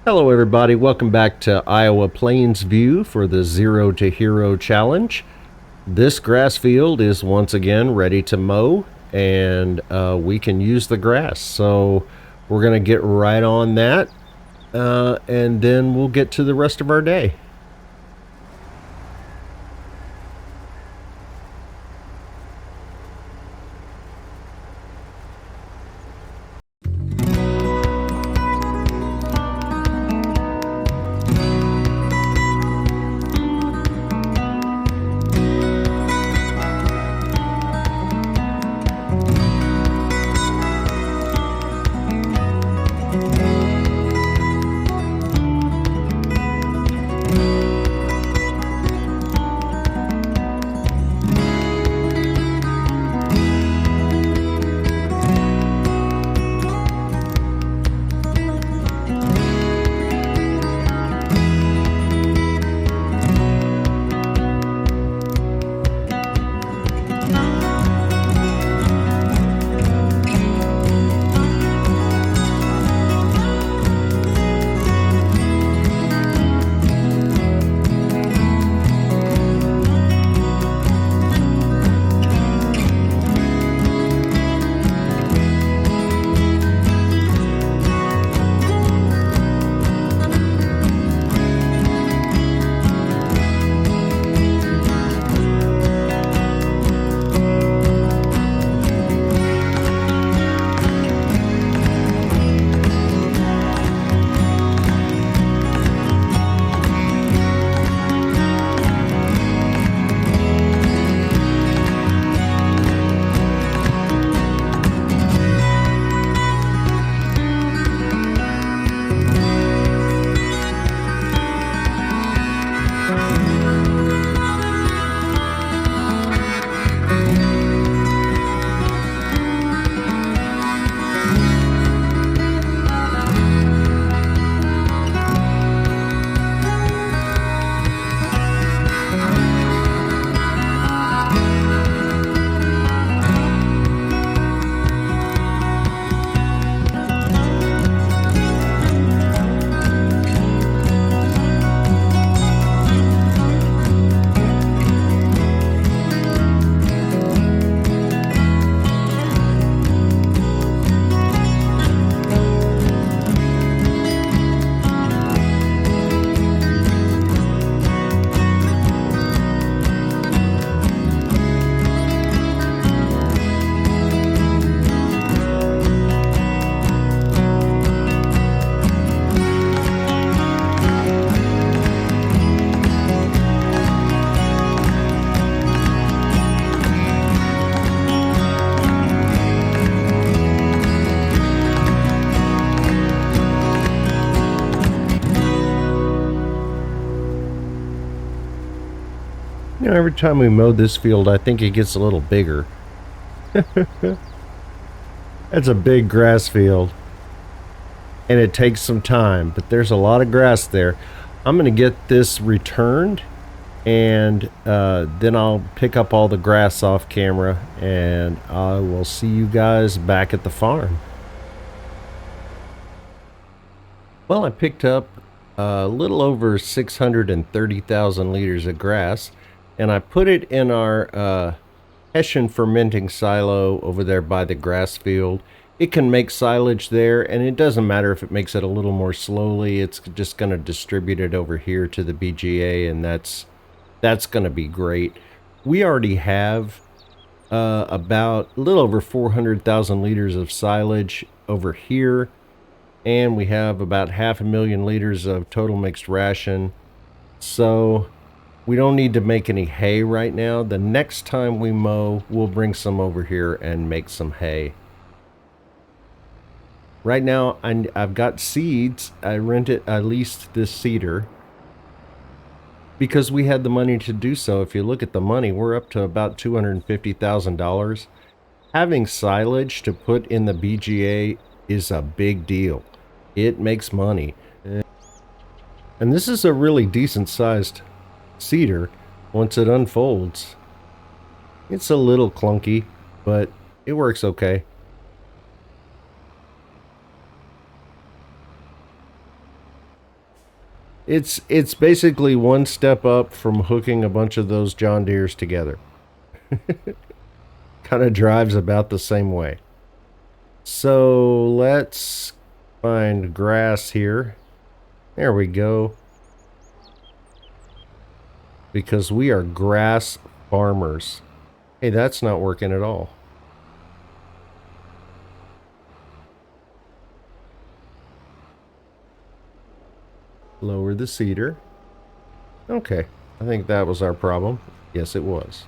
Hello everybody, welcome back to Iowa Plains View for the Zero to Hero Challenge. This grass field is once again ready to mow, and we can use the grass. So we're going to get right on that, and then we'll get to the rest of our day. You know, every time we mow this field, I think it gets a little bigger. That's a big grass field, and it takes some time, but there's a lot of grass there. I'm going to get this returned, and then I'll pick up all the grass off camera, and I will see you guys back at the farm. Well, I picked up a little over 630,000 liters of grass, and I put it in our Hessian fermenting silo over there by the grass field. It can make silage there, and it doesn't matter if it makes it a little more slowly. It's just going to distribute it over here to the BGA, and that's going to be great. We already have about a little over 400,000 liters of silage over here, and we have about 500,000 liters of total mixed ration. So we don't need to make any hay right now. The next time we mow, we'll bring some over here and make some hay. Right now, I've got seeds. I leased this seeder because we had the money to do so. If you look at the money, we're up to about $250,000. Having silage to put in the BGA is a big deal. It makes money. And this is a really decent sized seeder once it unfolds. It's a little clunky, but it works okay. It's basically one step up from hooking a bunch of those John Deeres together. Kind of drives about the same way. So let's find grass here. There we go. Because we are grass farmers. Hey, that's not working at all. Lower the cedar. Okay, I think that was our problem. Yes, it was.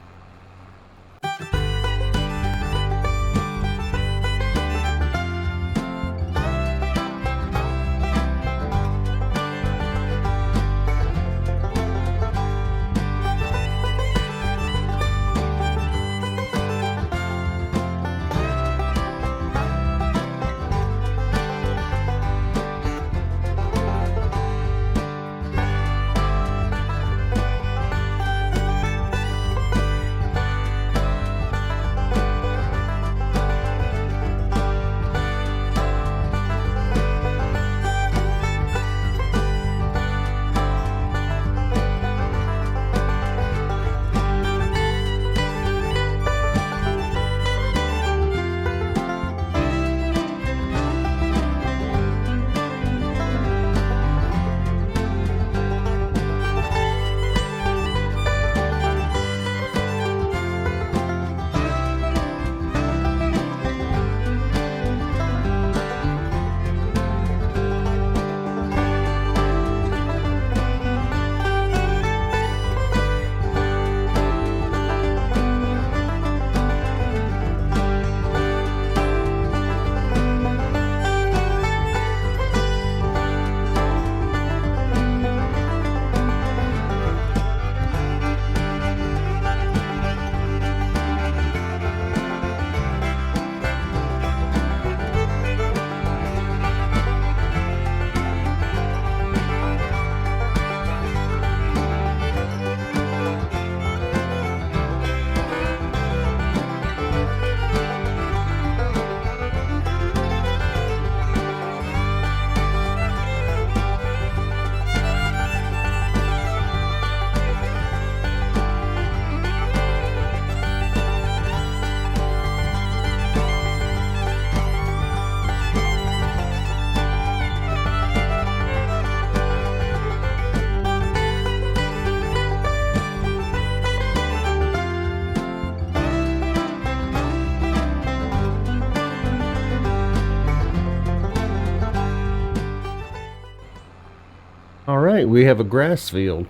All right, we have a grass field.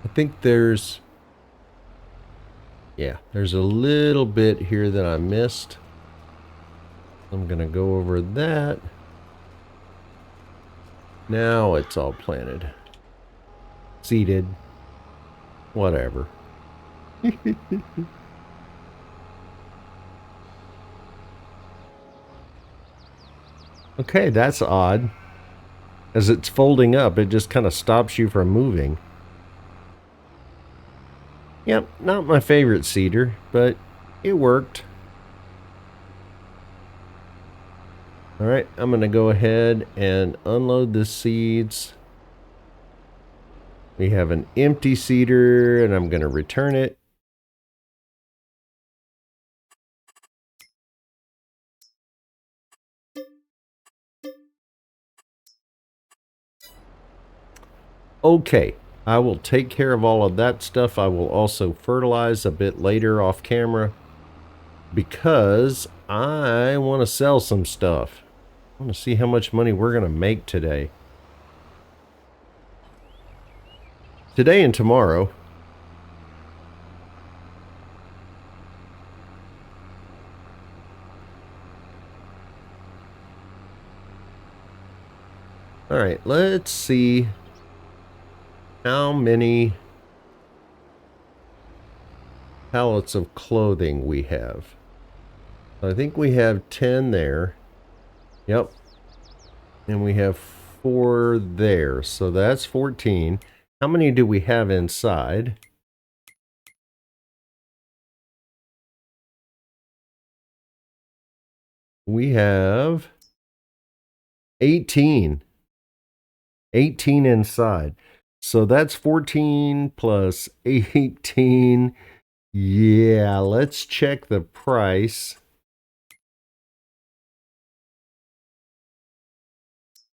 I think there's a little bit here that I missed. I'm gonna go over that. Now it's all planted. Seeded. Whatever. Okay, that's odd. As it's folding up, it just kind of stops you from moving. Yep, not my favorite cedar, but it worked. Alright, I'm going to go ahead and unload the seeds. We have an empty cedar, and I'm going to return it. Okay, I will take care of all of that stuff. I will also fertilize a bit later off camera because I want to sell some stuff. I want to see how much money we're going to make today. Today and tomorrow. All right, let's see how many pallets of clothing we have. I think we have 10 there. Yep. And we have 4 there. So that's 14. How many do we have inside? We have 18. 18 inside. So that's 14 plus 18. Yeah, let's check the price.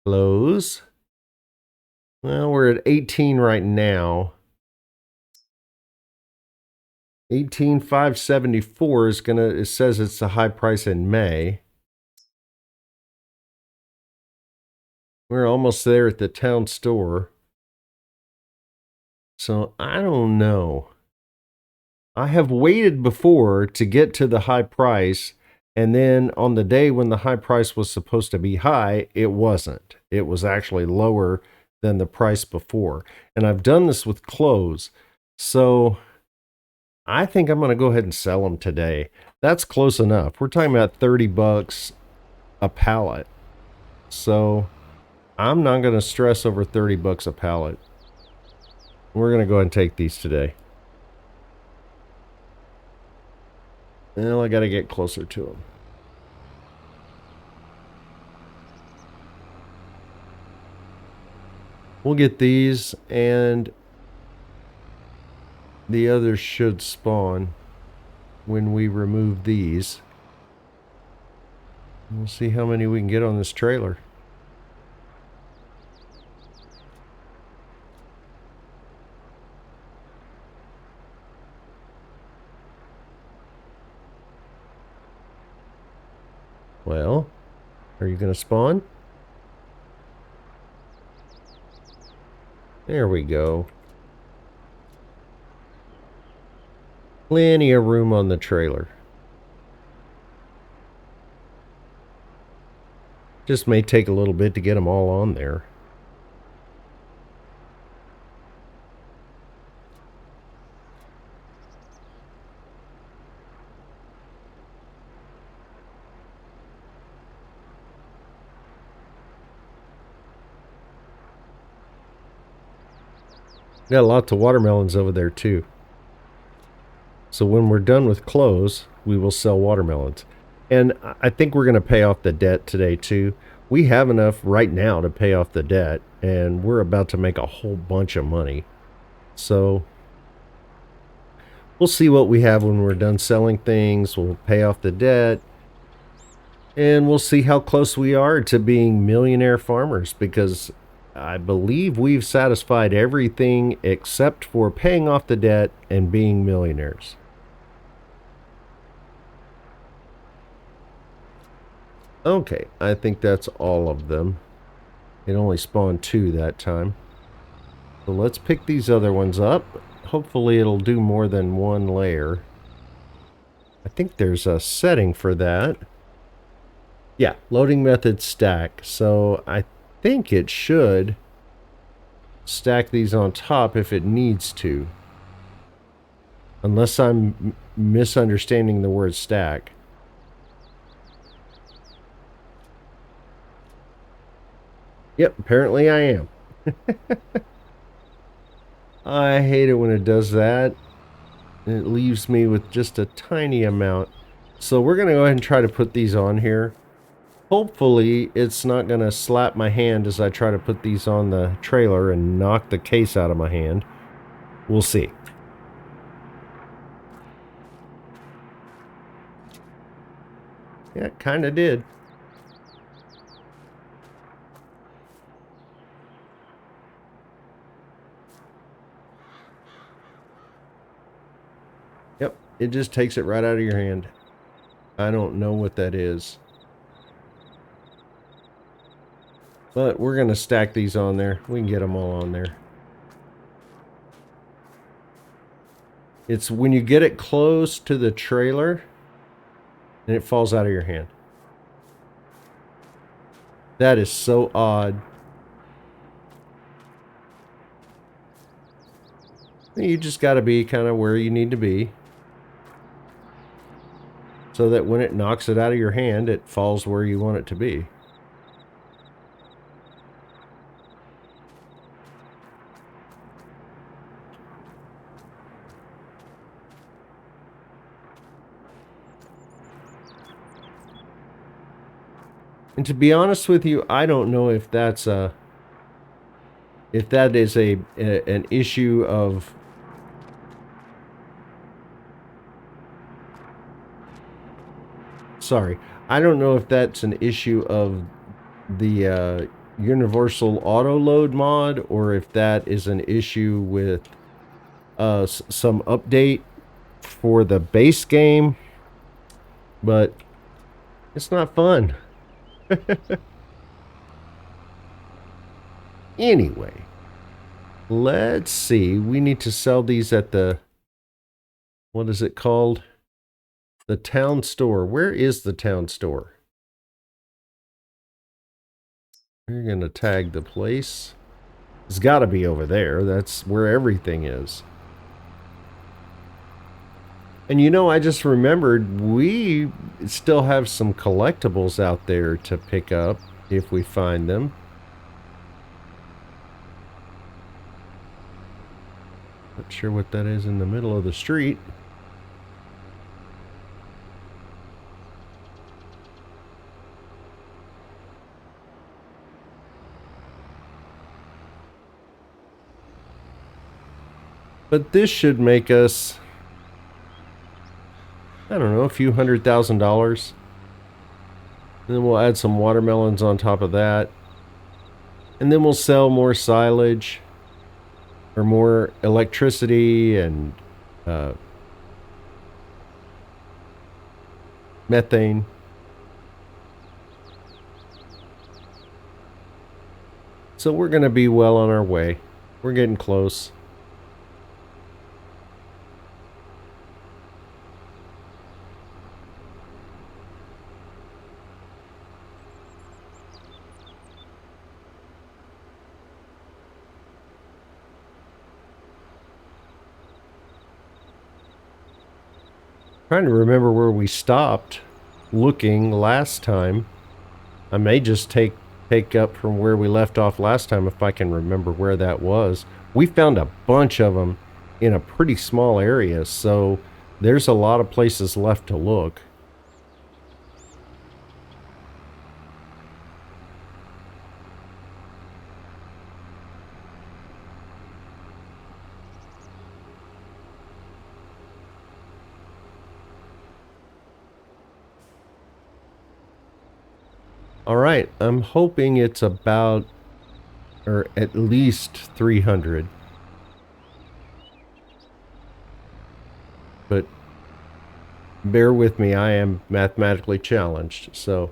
Close. Well, we're at 18 right now. 18,574 is gonna, it says it's the high price in May. We're almost there at the town store. So I don't know. I have waited before to get to the high price, and then on the day when the high price was supposed to be high, it wasn't. It was actually lower than the price before. And I've done this with clothes. So I think I'm going to go ahead and sell them today. That's close enough. We're talking about 30 bucks a pallet. So I'm not going to stress over 30 bucks a pallet. We're going to go ahead and take these today. Well, I got to get closer to them. We'll get these, and the others should spawn when we remove these. We'll see how many we can get on this trailer. Well, are you going to spawn? There we go. Plenty of room on the trailer. Just may take a little bit to get them all on there. Got lots of watermelons over there too. So when we're done with clothes, we will sell watermelons. And I think we're going to pay off the debt today too. We have enough right now to pay off the debt, and we're about to make a whole bunch of money. So we'll see what we have when we're done selling things. We'll pay off the debt, and we'll see how close we are to being millionaire farmers, because I believe we've satisfied everything except for paying off the debt and being millionaires. Okay, I think that's all of them. It only spawned 2 that time. So let's pick these other ones up. Hopefully it'll do more than 1 layer. I think there's a setting for that. Yeah, loading method stack. So I think it should stack these on top if it needs to. Unless I'm misunderstanding the word stack. Yep, apparently I am. I hate it when it does that. It leaves me with just a tiny amount. So we're going to go ahead and try to put these on here. Hopefully it's not going to slap my hand as I try to put these on the trailer and knock the case out of my hand. We'll see. Yeah, it kind of did. Yep, it just takes it right out of your hand. I don't know what that is. But we're going to stack these on there. We can get them all on there. It's when you get it close to the trailer and it falls out of your hand. That is so odd. You just got to be kind of where you need to be, so that when it knocks it out of your hand, it falls where you want it to be. And to be honest with you, I don't know if that's a if that is an issue of sorry, I don't know if that's an issue of the universal auto load mod, or if that is an issue with some update for the base game, but it's not fun. Anyway, let's see. We need to sell these at the, what is it called? The town store. Where is the town store? We're going to tag the place. It's got to be over there. That's where everything is. And you know, I just remembered we still have some collectibles out there to pick up if we find them. Not sure what that is in the middle of the street. But this should make us, I don't know, a few $100,000. And then we'll add some watermelons on top of that. And then we'll sell more silage or more electricity and methane. So we're going to be well on our way. We're getting close. Trying to remember where we stopped looking last time. I may just take up from where we left off last time if I can remember where that was. We found a bunch of them in a pretty small area, so there's a lot of places left to look. All right, I'm hoping it's about, or at least 300. But bear with me, I am mathematically challenged, so.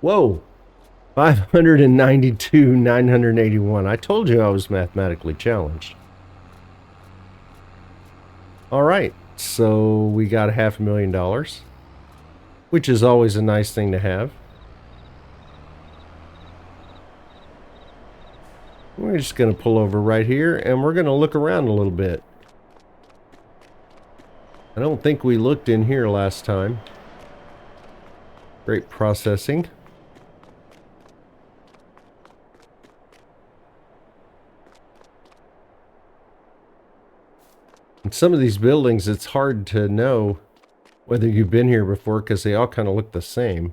Whoa, 592, 981. I told you I was mathematically challenged. All right, so we got $500,000, which is always a nice thing to have. We're just going to pull over right here and we're going to look around a little bit. I don't think we looked in here last time. Great processing. In some of these buildings, it's hard to know whether you've been here before because they all kind of look the same.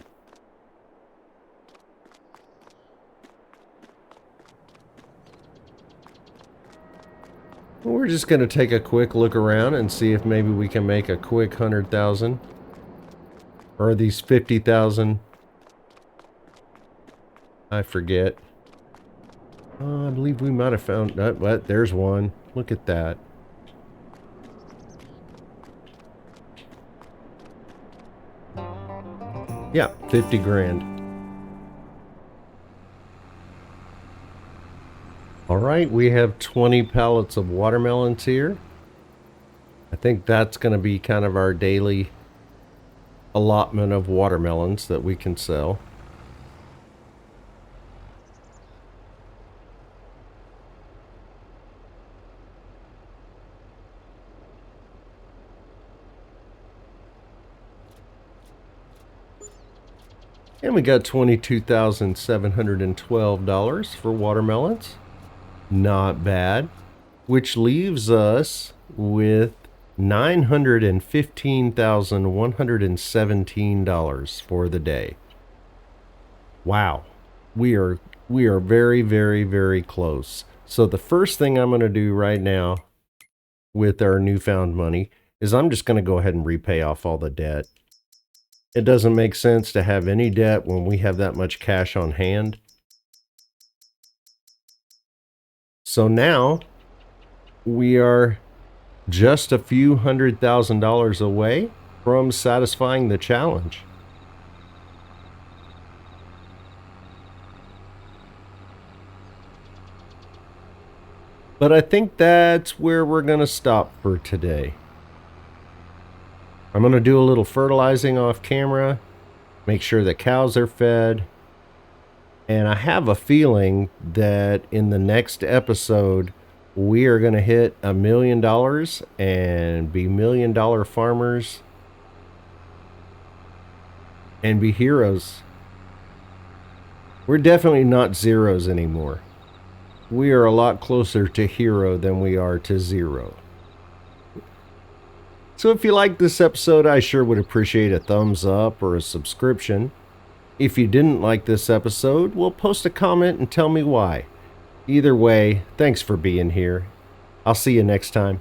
We're just going to take a quick look around and see if maybe we can make a quick 100,000. Or are these 50,000? I forget. I believe we might have found... but there's one. Look at that. Yeah, 50 grand. All right, we have 20 pallets of watermelons here. I think that's going to be kind of our daily allotment of watermelons that we can sell. And we got $22,712 for watermelons. Not bad. Which leaves us with $915,117 for the day. Wow. We are very, very, very close. So the first thing I'm going to do right now with our newfound money is I'm just going to go ahead and repay off all the debt. It doesn't make sense to have any debt when we have that much cash on hand. So now we are just a few $100,000 away from satisfying the challenge. But I think that's where we're going to stop for today. I'm going to do a little fertilizing off camera, make sure the cows are fed, and I have a feeling that in the next episode, we are going to hit $1 million and be $1 million farmers and be heroes. We're definitely not zeros anymore. We are a lot closer to hero than we are to zero. So if you like this episode, I sure would appreciate a thumbs up or a subscription. If you didn't like this episode, well, post a comment and tell me why. Either way, thanks for being here. I'll see you next time.